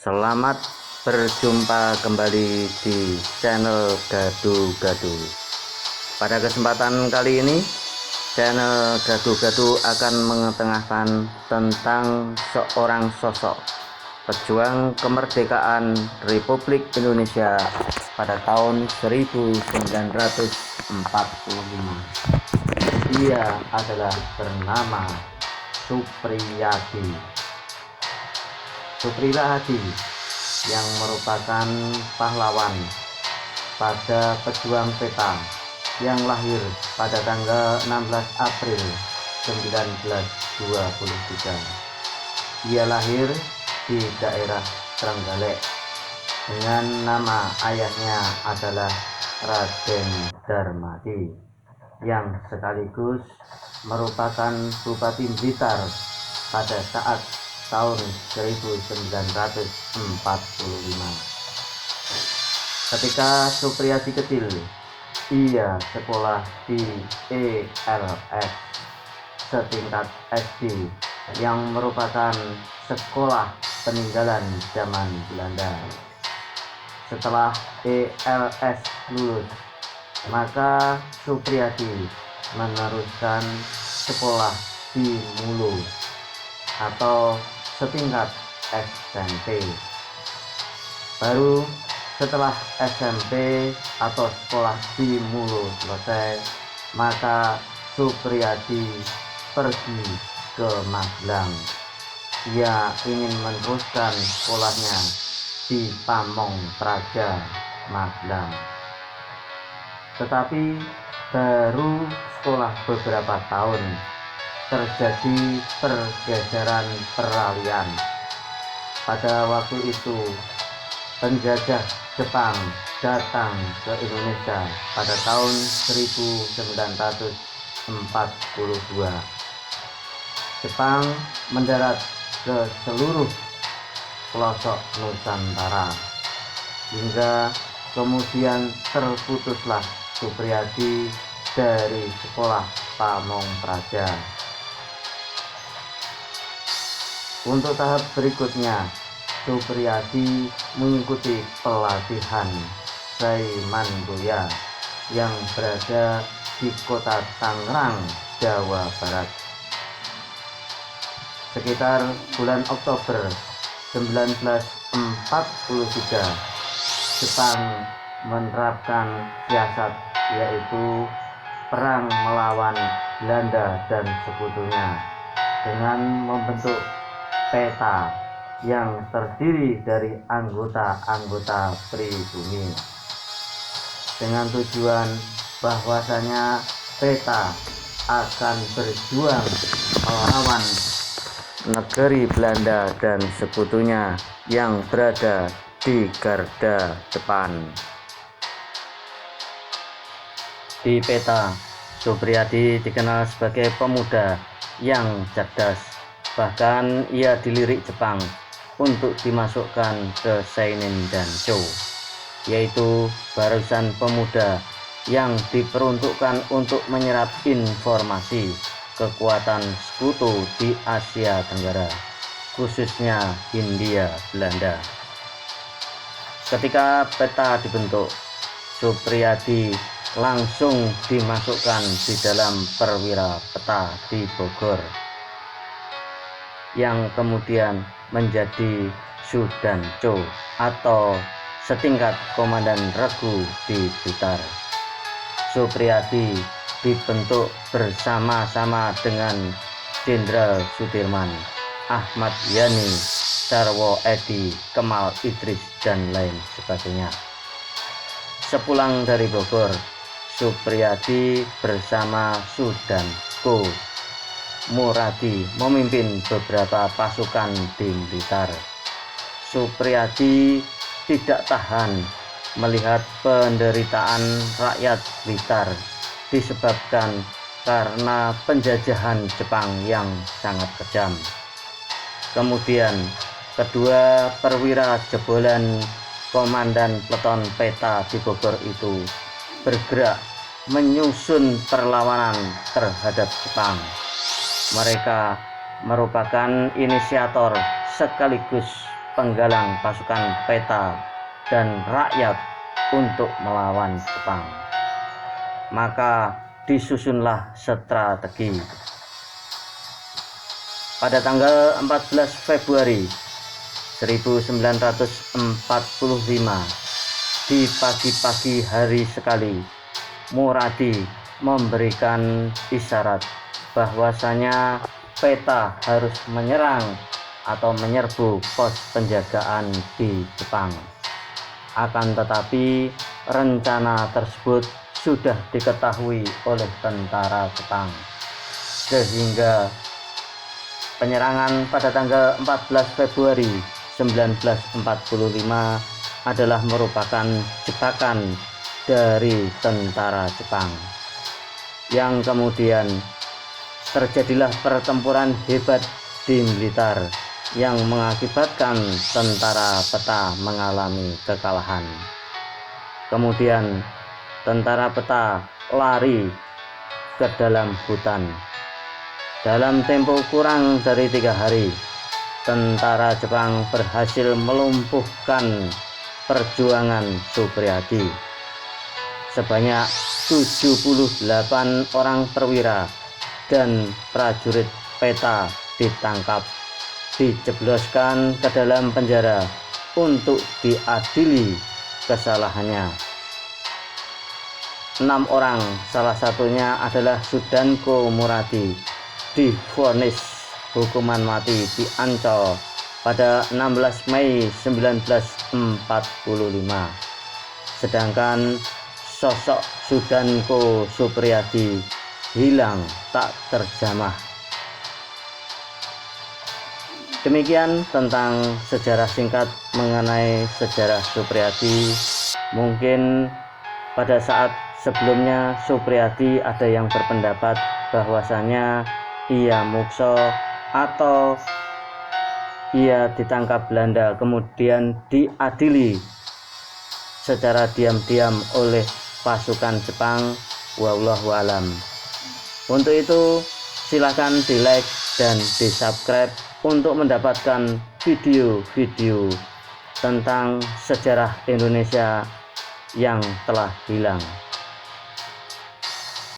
Selamat berjumpa kembali di channel Gadu-Gadu. Pada kesempatan kali ini, channel Gadu-Gadu akan mengetengahkan tentang seorang sosok pejuang kemerdekaan Republik Indonesia pada tahun 1945. Ia adalah bernama Supriyadi. Supriyadi yang merupakan pahlawan pada pejuang peta yang lahir pada tanggal 16 April 1923. Ia lahir di daerah Trenggalek dengan nama ayahnya adalah Raden Darmadi yang sekaligus merupakan Bupati Blitar pada saat tahun 1945. Ketika Supriyadi kecil, ia sekolah di ELS setingkat SD yang merupakan sekolah peninggalan zaman Belanda. Setelah ELS lulus, maka Supriyadi meneruskan sekolah di Mulu atau setingkat SMP. Baru setelah SMP atau sekolah di Mulu selesai, maka Supriyadi pergi ke Magelang. Ia ingin meneruskan sekolahnya di Pamong Praja, Magelang. Tetapi baru sekolah beberapa tahun terjadi pergeseran peralihan. Pada waktu itu penjajah Jepang datang ke Indonesia pada tahun 1942. Jepang mendarat ke seluruh pelosok Nusantara hingga kemudian terputuslah Supriyadi dari sekolah Pamong Praja. Untuk tahap berikutnya, Supriyadi mengikuti pelatihan Saimandoya yang berada di kota Tangerang, Jawa Barat. Sekitar bulan Oktober 1943, Jepang menerapkan siasat yaitu perang melawan Belanda dan sekutunya dengan membentuk peta yang terdiri dari anggota-anggota pribumi dengan tujuan bahwasanya peta akan berjuang melawan negeri Belanda dan sekutunya yang berada di garda depan. Di peta, Supriyadi dikenal sebagai pemuda yang cerdas. Bahkan ia dilirik Jepang untuk dimasukkan ke Seinen Dancho, yaitu barisan pemuda yang diperuntukkan untuk menyerap informasi kekuatan sekutu di Asia Tenggara, khususnya Hindia Belanda. Ketika peta dibentuk, Supriyadi langsung dimasukkan di dalam perwira peta di Bogor, yang kemudian menjadi Sudanco atau setingkat komandan regu di Blitar. Supriyadi dibentuk bersama-sama dengan Jenderal Sudirman, Ahmad Yani, Sarwo Edi, Kemal Idris, dan lain sebagainya. Sepulang dari Bogor, Supriyadi bersama Sudanco Muradi memimpin beberapa pasukan di Blitar. Supriyadi tidak tahan melihat penderitaan rakyat Blitar disebabkan karena penjajahan Jepang yang sangat kejam. Kemudian kedua perwira jebolan komandan peleton peta di Bogor itu bergerak menyusun perlawanan terhadap Jepang. Mereka merupakan inisiator sekaligus penggalang pasukan peta dan rakyat untuk melawan Jepang. Maka disusunlah strategi. Pada tanggal 14 Februari 1945, di pagi-pagi hari sekali, Muradi memberikan isyarat bahwasanya peta harus menyerang atau menyerbu pos penjagaan di Jepang. Akan tetapi rencana tersebut sudah diketahui oleh tentara Jepang, sehingga penyerangan pada tanggal 14 Februari 1945 adalah merupakan jebakan dari tentara Jepang, yang kemudian terjadilah pertempuran hebat di militer yang mengakibatkan tentara peta mengalami kekalahan. Kemudian tentara peta lari ke dalam hutan. Dalam tempo kurang dari 3 hari, tentara Jepang berhasil melumpuhkan perjuangan Supriyadi. Sebanyak 78 orang perwira dan prajurit peta ditangkap, dijebloskan ke dalam penjara untuk diadili kesalahannya. 6 orang, salah satunya adalah Sudanko Muradi, divonis hukuman mati di Ancol pada 16 Mei 1945. Sedangkan sosok Sudanko Supriyadi hilang tak terjamah. Demikian tentang sejarah singkat mengenai sejarah Supriyadi. Mungkin pada saat sebelumnya Supriyadi ada yang berpendapat bahwasanya ia mukso atau ia ditangkap Belanda kemudian diadili secara diam-diam oleh pasukan Jepang. Wallahu alam. Untuk itu silakan di like dan di subscribe untuk mendapatkan video-video tentang sejarah Indonesia yang telah hilang.